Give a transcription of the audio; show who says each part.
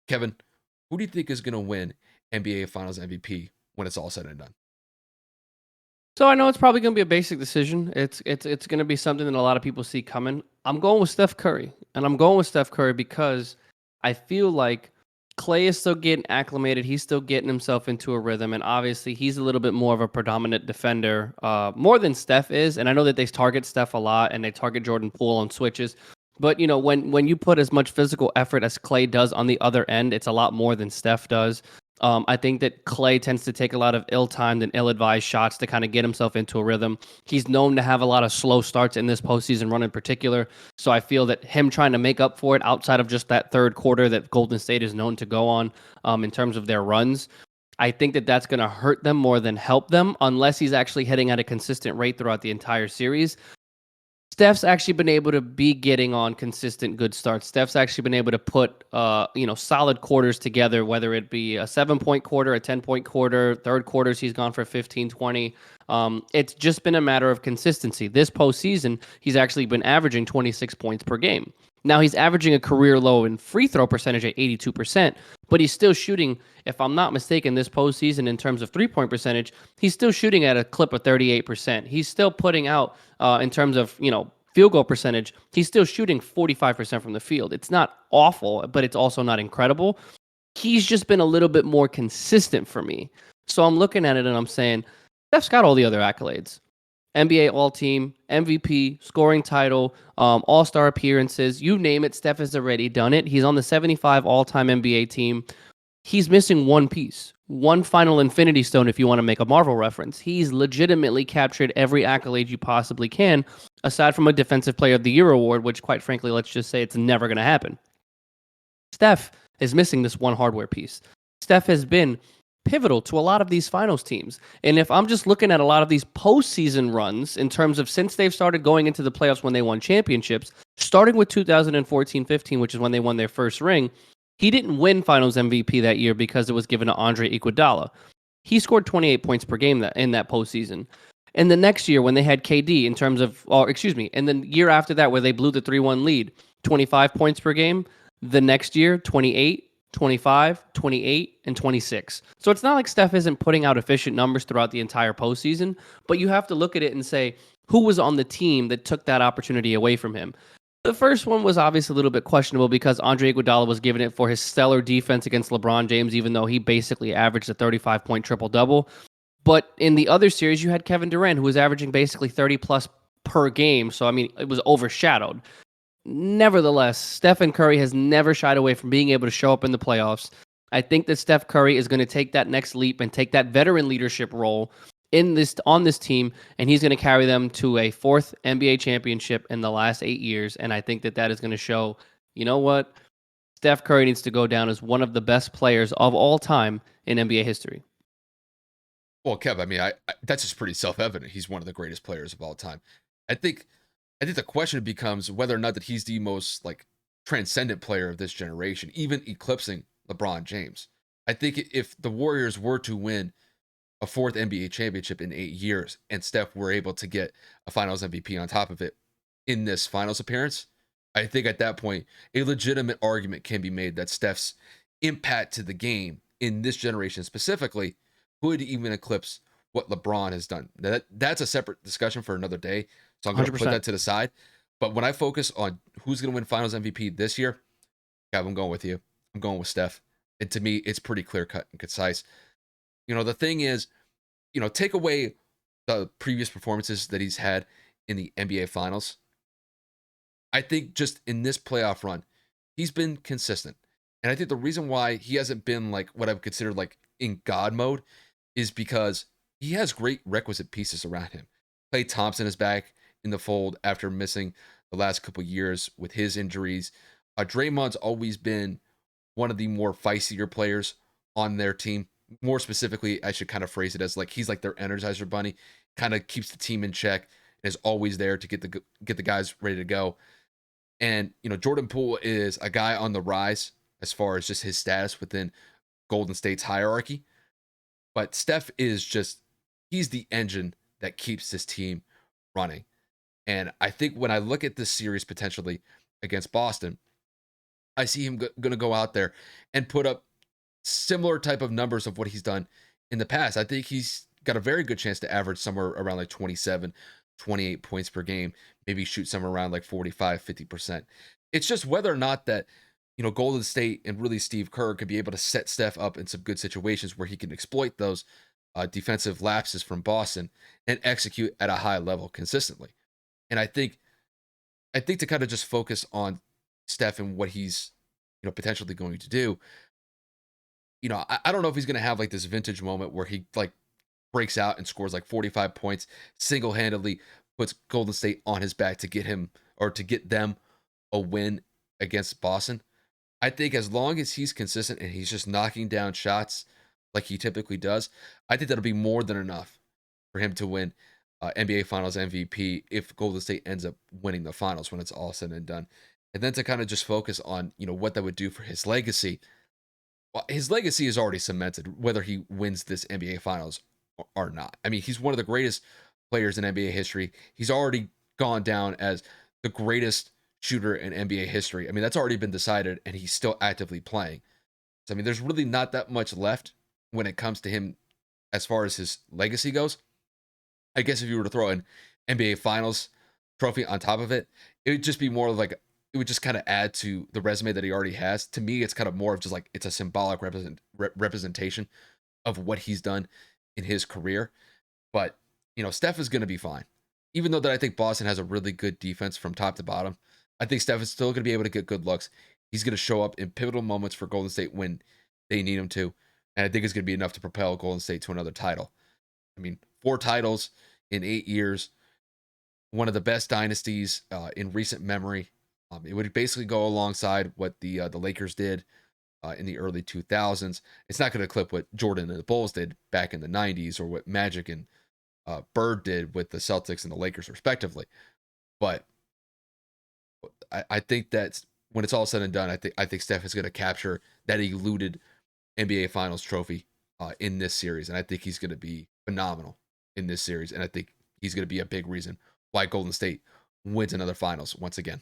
Speaker 1: Kevin, who do you think is going to win NBA Finals MVP when it's all said and done?
Speaker 2: So I know it's probably going to be a basic decision. It's going to be something that a lot of people see coming. I'm going with Steph Curry, and I'm going with Steph Curry because I feel like Clay is still getting acclimated. He's still getting himself into a rhythm, and obviously he's a little bit more of a predominant defender, more than Steph is. And I know that they target Steph a lot, and they target Jordan Poole on switches. But when you put as much physical effort as Clay does on the other end, it's a lot more than Steph does. I think that Clay tends to take a lot of ill-timed and ill-advised shots to kind of get himself into a rhythm. He's known to have a lot of slow starts in this postseason run in particular. So I feel that him trying to make up for it outside of just that third quarter that Golden State is known to go on in terms of their runs, I think that that's going to hurt them more than help them unless he's actually hitting at a consistent rate throughout the entire series. Steph's actually been able to be getting on consistent good starts. Steph's actually been able to put solid quarters together, whether it be a 7-point quarter, a 10-point quarter, third quarters he's gone for 15, 20. It's just been a matter of consistency. This postseason, he's actually been averaging 26 points per game. Now he's averaging a career low in free throw percentage at 82%, but he's still shooting, if I'm not mistaken, this postseason in terms of 3-point percentage, he's still shooting at a clip of 38%. He's still putting out in terms of, field goal percentage, he's still shooting 45% from the field. It's not awful, but it's also not incredible. He's just been a little bit more consistent for me. So I'm looking at it and I'm saying, Steph's got all the other accolades. NBA All Team, MVP, scoring title, All Star appearances, you name it. Steph has already done it. He's on the 75 all time NBA team. He's missing one piece, one final Infinity Stone, if you want to make a Marvel reference. He's legitimately captured every accolade you possibly can, aside from a Defensive Player of the Year award, which, quite frankly, let's just say it's never going to happen. Steph is missing this one hardware piece. Steph has been pivotal to a lot of these finals teams. And if I'm just looking at a lot of these postseason runs in terms of since they've started going into the playoffs when they won championships, starting with 2014-15, which is when they won their first ring, he didn't win finals MVP that year because it was given to Andre Iguodala. He scored 28 points per game in that postseason. And the next year when they had KD in terms of, or excuse me, and then year after that where they blew the 3-1 lead, 25 points per game. The next year, 28, 25, 28, and 26. So it's not like Steph isn't putting out efficient numbers throughout the entire postseason, but you have to look at it and say, who was on the team that took that opportunity away from him? The first one was obviously a little bit questionable because Andre Iguodala was given it for his stellar defense against LeBron James, even though he basically averaged a 35-point triple-double. But in the other series, you had Kevin Durant, who was averaging basically 30 plus per game. So, I mean, it was overshadowed. Nevertheless, Stephen Curry has never shied away from being able to show up in the playoffs. I think that Steph Curry is going to take that next leap and take that veteran leadership role on this team, and he's going to carry them to a fourth NBA championship in the last 8 years. And I think that that is going to show, you know what, Steph Curry needs to go down as one of the best players of all time in NBA history.
Speaker 1: Well, Kev, I mean, that's just pretty self-evident. He's one of the greatest players of all time. I think, I think the question becomes whether or not that he's the most like transcendent player of this generation, even eclipsing LeBron James. I think if the Warriors were to win a fourth NBA championship in 8 years, and Steph were able to get a Finals MVP on top of it in this Finals appearance, I think at that point a legitimate argument can be made that Steph's impact to the game in this generation specifically would even eclipse what LeBron has done. That's a separate discussion for another day, so I'm going to put
Speaker 2: 100%.
Speaker 1: that to the side. But when I focus on who's going to win Finals MVP this year, Kev, I'm going with you. I'm going with Steph. And to me, it's pretty clear cut and concise. The thing is, take away the previous performances that he's had in the NBA Finals. I think just in this playoff run, he's been consistent. And I think the reason why he hasn't been like what I would consider like in God mode is because he has great requisite pieces around him. Klay Thompson is back in the fold after missing the last couple years with his injuries. Draymond's always been one of the more feistier players on their team. More specifically, I should kind of phrase it as like he's like their energizer bunny, kind of keeps the team in check and is always there to get the guys ready to go. And Jordan Poole is a guy on the rise as far as just his status within Golden State's hierarchy. But Steph is just he's the engine that keeps this team running. And I think when I look at this series potentially against Boston, I see him going to go out there and put up similar type of numbers of what he's done in the past. I think he's got a very good chance to average somewhere around like 27, 28 points per game, maybe shoot somewhere around like 45, 50%. It's just whether or not that, Golden State and really Steve Kerr could be able to set Steph up in some good situations where he can exploit those defensive lapses from Boston and execute at a high level consistently. And I think to kind of just focus on Steph and what he's, potentially going to do, I don't know if he's going to have like this vintage moment where he like breaks out and scores like 45 points single handedly, puts Golden State on his back to get him or to get them a win against Boston. I think as long as he's consistent and he's just knocking down shots like he typically does, I think that'll be more than enough for him to win NBA Finals MVP if Golden State ends up winning the finals when it's all said and done. And then to kind of just focus on, what that would do for his legacy. Well, his legacy is already cemented, whether he wins this NBA Finals or not. I mean, he's one of the greatest players in NBA history. He's already gone down as the greatest shooter in NBA history. I mean, that's already been decided, and he's still actively playing. So, I mean, there's really not that much left when it comes to him as far as his legacy goes. I guess if you were to throw an NBA Finals trophy on top of it, it would just be more like it would just kind of add to the resume that he already has. To me, it's kind of more of just like it's a symbolic representation of what he's done in his career. But Steph is going to be fine, even though that I think Boston has a really good defense from top to bottom. I think Steph is still going to be able to get good looks. He's going to show up in pivotal moments for Golden State when they need him to, and I think it's going to be enough to propel Golden State to another title. I mean, 4 titles in 8 years, one of the best dynasties in recent memory. It would basically go alongside what the Lakers did in the early 2000s. It's not going to clip what Jordan and the Bulls did back in the 90s or what Magic and Bird did with the Celtics and the Lakers, respectively. But I think that when it's all said and done, I think Steph is going to capture that eluded NBA Finals trophy in this series, and I think he's going to be phenomenal in this series, and I think he's going to be a big reason why Golden State wins another Finals once again.